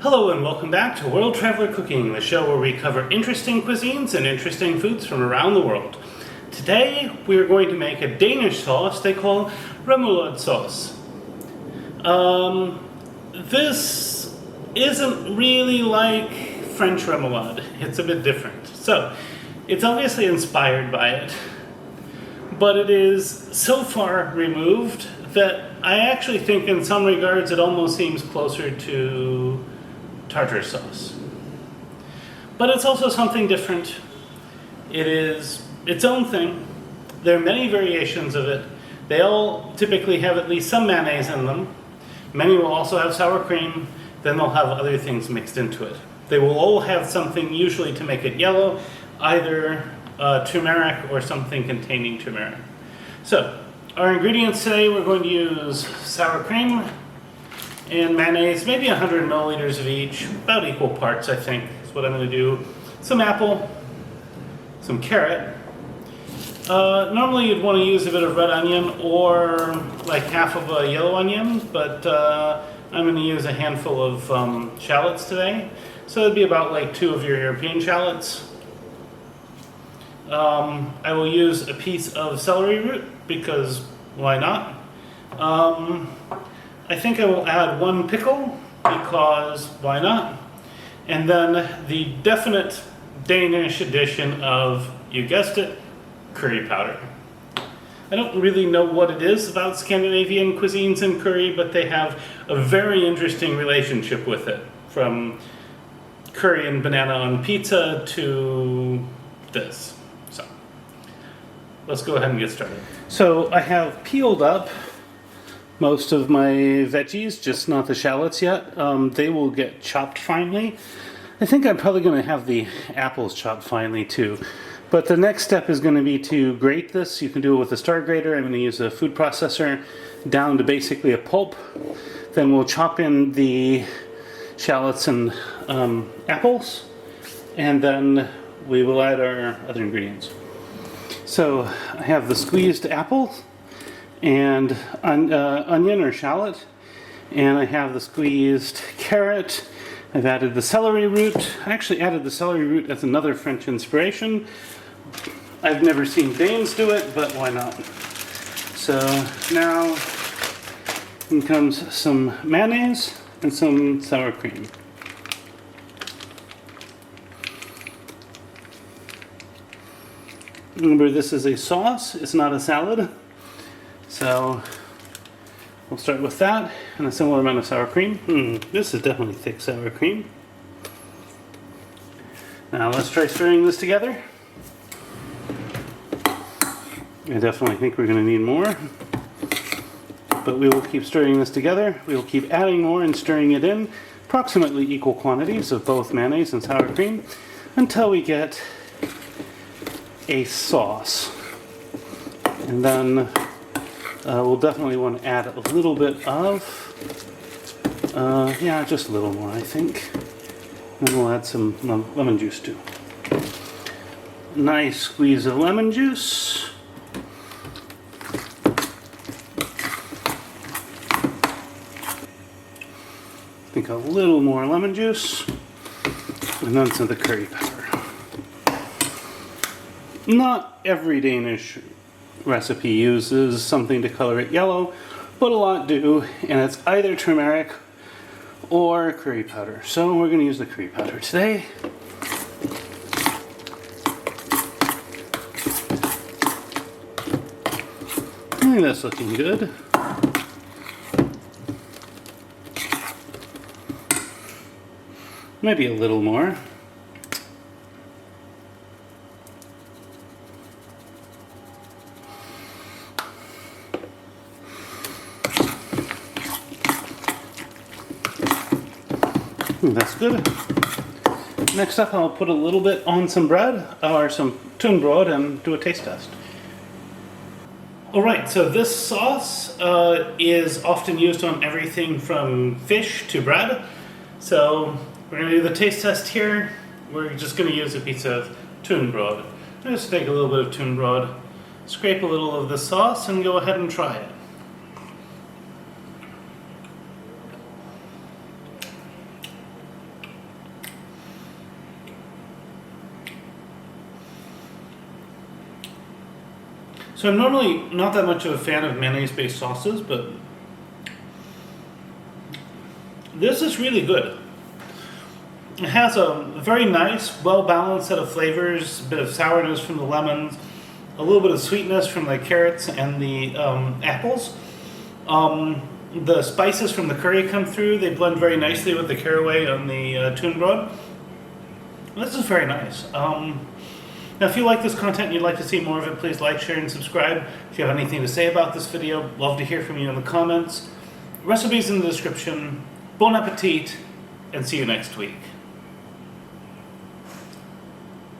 Hello and welcome back to World Traveler Cooking, the show where we cover interesting cuisines and interesting foods from around the world. Today we are going to make a Danish sauce they call Remouladsås. This isn't really like French remoulade, it's a bit different. So, it's obviously inspired by it, but it is so far removed that I actually think in some regards it almost seems closer to tartar sauce. But it's also something different. It is its own thing. There are many variations of it. They all typically have at least some mayonnaise in them. Many will also have sour cream, then they'll have other things mixed into it. They will all have something usually to make it yellow, either turmeric or something containing turmeric. So, our ingredients today, we're going to use sour cream and mayonnaise, maybe 100 milliliters of each, about equal parts I think is what I'm going to do. Some apple, some carrot. Normally you'd want to use a bit of red onion or like half of a yellow onion, but I'm going to use a handful of shallots today. So it'd be about like 2 of your European shallots. I will use a piece of celery root because why not? I think I will add 1 pickle because why not? And then the definite Danish addition of, you guessed it, curry powder. I don't really know what it is about Scandinavian cuisines and curry, but they have a very interesting relationship with it. From curry and banana on pizza to this. So, let's go ahead and get started. So I have peeled up most of my veggies, just not the shallots yet. They will get chopped finely. I think I'm probably going to have the apples chopped finely too. But the next step is going to be to grate this. You can do it with a star grater. I'm going to use a food processor down to basically a pulp. Then we'll chop in the shallots and apples, and then we will add our other ingredients. So I have the squeezed apple and onion or shallot, and I have the squeezed carrot. I've added the celery root. I actually added the celery root as another French inspiration. I've never seen Danes do it, but why not? So now in comes some mayonnaise and some sour cream. Remember, this is a sauce, it's not a salad. So we'll start with that and a similar amount of sour cream. This is definitely thick sour cream. Now let's try stirring this together. I definitely think we're going to need more. But we will keep stirring this together. We will keep adding more and stirring it in, approximately equal quantities of both mayonnaise and sour cream, until we get a sauce. And then we'll definitely want to add a little bit of, yeah, just a little more I think. And we'll add some lemon juice too. Nice squeeze of lemon juice. I think a little more lemon juice, and then some of the curry powder. Not every Danish recipe uses something to color it yellow, but a lot do, and it's either turmeric or curry powder. So we're going to use the curry powder today. I think that's looking good. Maybe a little more. That's good. Next up, I'll put a little bit on some bread, or some turmeric, and do a taste test. Alright, so this sauce is often used on everything from fish to bread. So we're going to do the taste test here. We're just going to use a piece of turmeric. Just take a little bit of turmeric, scrape a little of the sauce, and go ahead and try it. So I'm normally not that much of a fan of mayonnaise-based sauces, but this is really good. It has a very nice, well-balanced set of flavors, a bit of sourness from the lemons, a little bit of sweetness from the carrots and the apples. The spices from the curry come through. They blend very nicely with the caraway on the tune broth. This is very nice. Now, if you like this content and you'd like to see more of it, please like, share, and subscribe. If you have anything to say about this video, love to hear from you in the comments. Recipes in the description. Bon appetit, and see you next week.